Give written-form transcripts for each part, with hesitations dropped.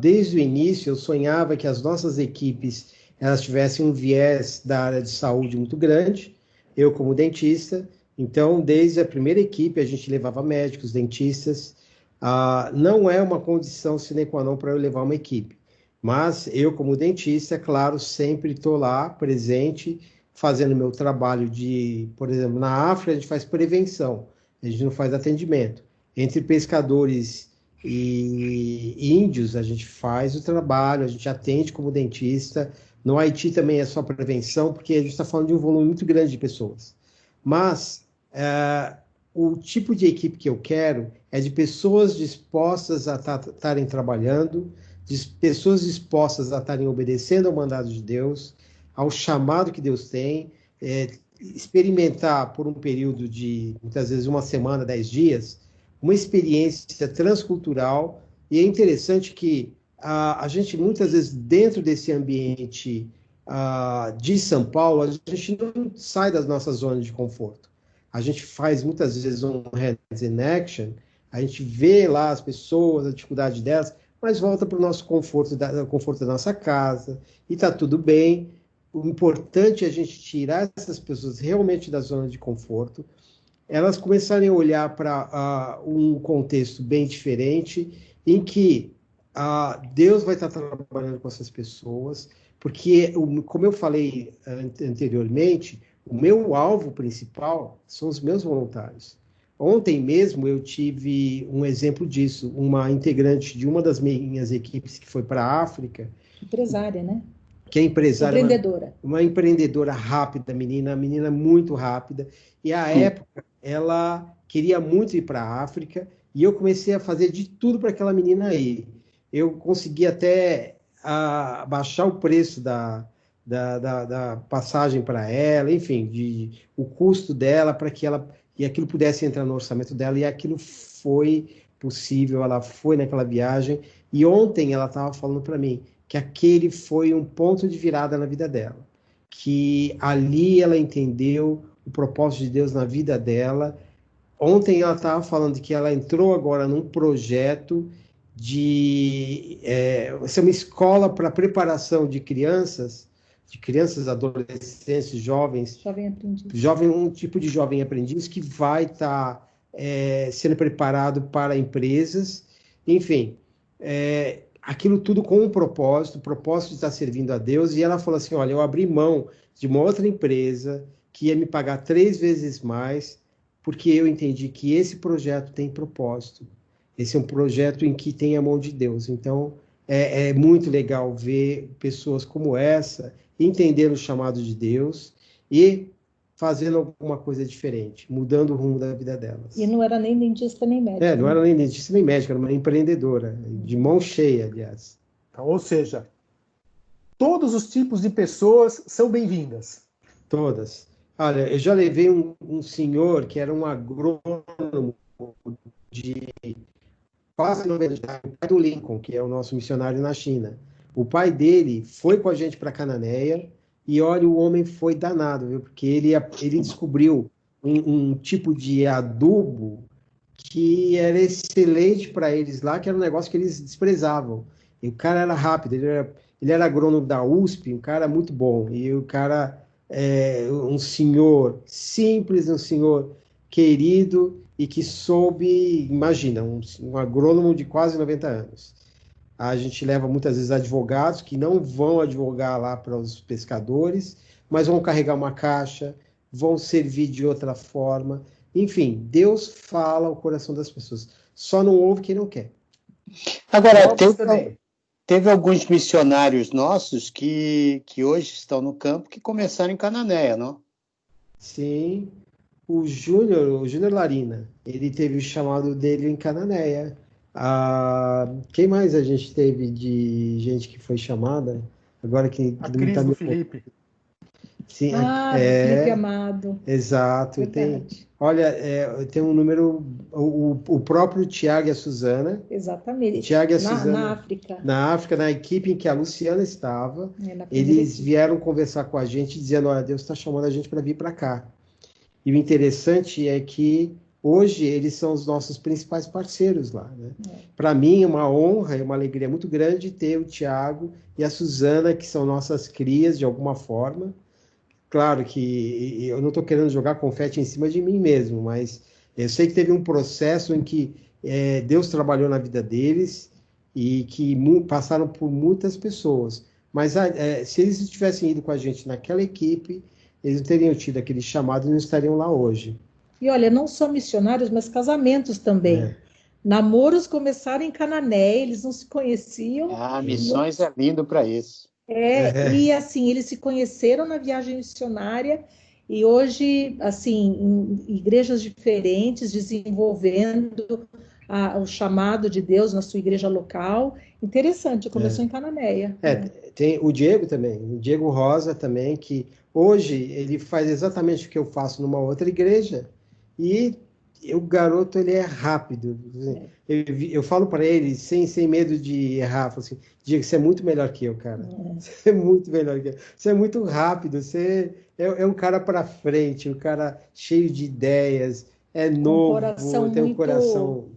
desde o início, eu sonhava que as nossas equipes elas tivessem um viés da área de saúde muito grande, eu como dentista. Então, desde a primeira equipe, a gente levava médicos, dentistas. Não é uma condição sine qua non para eu levar uma equipe, mas eu, como dentista, é claro, sempre estou lá, presente, fazendo meu trabalho por exemplo, na África, a gente faz prevenção, a gente não faz atendimento. Entre pescadores e índios, a gente faz o trabalho, a gente atende como dentista. No Haiti também é só prevenção, porque a gente está falando de um volume muito grande de pessoas. Mas o tipo de equipe que eu quero é de pessoas dispostas a estarem trabalhando, de pessoas dispostas a estarem obedecendo ao mandado de Deus, ao chamado que Deus tem, experimentar por um período de, muitas vezes, uma semana, 10 dias, uma experiência transcultural. E é interessante que a gente, muitas vezes, dentro desse ambiente de São Paulo, a gente não sai das nossas zonas de conforto. A gente faz, muitas vezes, um hands in action, a gente vê lá as pessoas, a dificuldade delas, mas volta para o nosso conforto, conforto da nossa casa, e está tudo bem. O importante é a gente tirar essas pessoas realmente da zona de conforto, elas começarem a olhar para um contexto bem diferente, em que Deus vai estar trabalhando com essas pessoas, porque, como eu falei anteriormente, o meu alvo principal são os meus voluntários. Ontem mesmo eu tive um exemplo disso, uma integrante de uma das minhas equipes que foi para a África. Empresária, né? Que é empresária, empreendedora. Uma empreendedora rápida, menina muito rápida. E à época ela queria muito ir para a África e eu comecei a fazer de tudo para aquela menina ir. Eu consegui até baixar o preço da passagem para ela, enfim, o custo dela para que aquilo pudesse entrar no orçamento dela, e aquilo foi possível. Ela foi naquela viagem e ontem ela estava falando para mim que aquele foi um ponto de virada na vida dela, que ali ela entendeu o propósito de Deus na vida dela. Ontem ela estava falando que ela entrou agora num projeto de ser uma escola para preparação de crianças, adolescentes, jovens, jovem aprendiz, um tipo de jovem aprendiz que vai estar sendo preparado para empresas, enfim, aquilo tudo com um propósito, o propósito de estar servindo a Deus. E ela falou assim: olha, eu abri mão de uma outra empresa que ia me pagar 3 vezes mais, porque eu entendi que esse projeto tem propósito. Esse é um projeto em que tem a mão de Deus. Então, é muito legal ver pessoas como essa entendendo o chamado de Deus e fazendo alguma coisa diferente, mudando o rumo da vida delas. E não era nem dentista nem médica. Não era nem dentista nem médica, era uma empreendedora, de mão cheia, aliás. Ou seja, todos os tipos de pessoas são bem-vindas. Todas. Olha, eu já levei um senhor que era um agrônomo de quase 90 anos, o pai do Lincoln, que é o nosso missionário na China. O pai dele foi com a gente para Cananéia e, olha, o homem foi danado, viu? Porque ele descobriu um tipo de adubo que era excelente para eles lá, que era um negócio que eles desprezavam. E o cara era rápido, ele era agrônomo da USP, um cara muito bom. E o cara um senhor simples, um senhor querido e que soube, imagina, um agrônomo de quase 90 anos. A gente leva muitas vezes advogados que não vão advogar lá para os pescadores, mas vão carregar uma caixa, vão servir de outra forma. Enfim, Deus fala ao coração das pessoas. Só não ouve quem não quer. Agora, teve alguns missionários nossos que hoje estão no campo que começaram em Cananéia, não? Sim. O Júnior Larina, ele teve o chamado dele em Cananéia. Quem mais a gente teve de gente que foi chamada? Agora que a Cris do Felipe. Sim, Felipe Amado. Exato. Tem um número, o próprio Tiago e a Suzana. Exatamente. Tiago e a Suzana. Na África. Na África, na equipe em que a Luciana estava. Eles vieram conversar com a gente, dizendo: olha, Deus está chamando a gente para vir para cá. E o interessante é que hoje eles são os nossos principais parceiros lá, né? Para mim é uma honra e uma alegria muito grande ter o Tiago e a Suzana, que são nossas crias de alguma forma. Claro que eu não estou querendo jogar confete em cima de mim mesmo, mas eu sei que teve um processo em que Deus trabalhou na vida deles e que passaram por muitas pessoas. Mas se eles tivessem ido com a gente naquela equipe, eles não teriam tido aquele chamado e não estariam lá hoje. E olha, não só missionários, mas casamentos também. Namoros começaram em Cananéia, eles não se conheciam. Missões é lindo para isso. E assim, eles se conheceram na viagem missionária e hoje, assim, em igrejas diferentes, desenvolvendo o chamado de Deus na sua igreja local. Interessante, começou em Cananéia. Tem o Diego também, o Diego Rosa também, que hoje ele faz exatamente o que eu faço numa outra igreja e o garoto, ele é rápido. Eu falo para ele, sem medo de errar, falo assim, Diego, você é muito melhor que eu, cara. Você é muito melhor que eu. Você é muito rápido, você é um cara para frente, um cara cheio de ideias, novo, tem um coração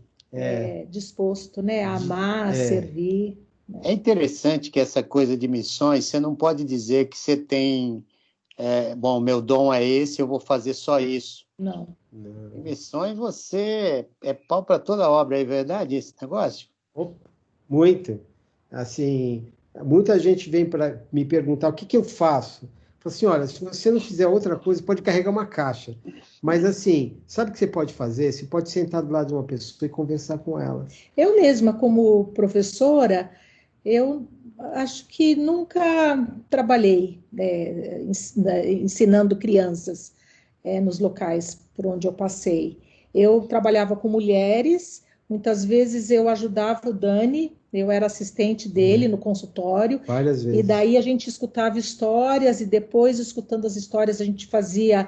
disposto, né, a amar, a servir. É interessante que essa coisa de missões, você não pode dizer que você tem, bom, meu dom é esse, eu vou fazer só isso. Não. Em missões você é pau para toda obra, é verdade esse negócio? Muito. Assim, muita gente vem para me perguntar o que eu faço. Eu falo assim, olha, se você não fizer outra coisa, pode carregar uma caixa. Mas assim, sabe o que você pode fazer? Você pode sentar do lado de uma pessoa e conversar com ela. Eu mesma, como professora, eu acho que nunca trabalhei ensinando crianças nos locais por onde eu passei. Eu trabalhava com mulheres, muitas vezes eu ajudava o Dani, eu era assistente dele no consultório. Várias vezes. E daí a gente escutava histórias e depois, escutando as histórias, a gente fazia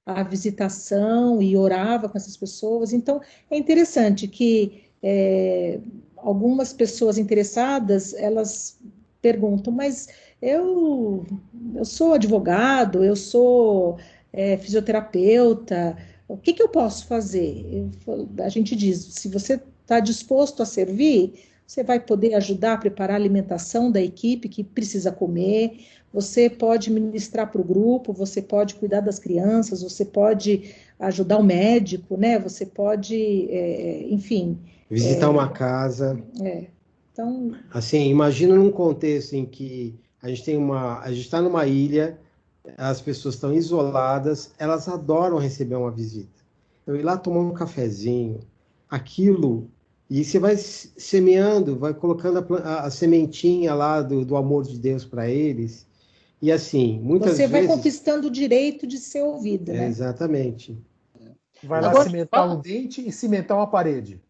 a visitação e orava com essas pessoas. Então, é interessante que algumas pessoas interessadas, elas perguntam, mas eu sou advogado, eu sou fisioterapeuta, o que eu posso fazer? A gente diz, se você está disposto a servir, você vai poder ajudar a preparar a alimentação da equipe que precisa comer, você pode ministrar para o grupo, você pode cuidar das crianças, você pode ajudar o médico, né? Você pode, enfim... Visitar uma casa. Então... Assim, imagina num contexto em que a gente está numa ilha, as pessoas estão isoladas, elas adoram receber uma visita. Eu ir lá tomar um cafezinho, aquilo, e você vai semeando, vai colocando a sementinha lá do amor de Deus para eles. E assim, muitas vezes... Você vai conquistando o direito de ser ouvido, né? Exatamente. Vai lá cimentar um dente e cimentar uma parede.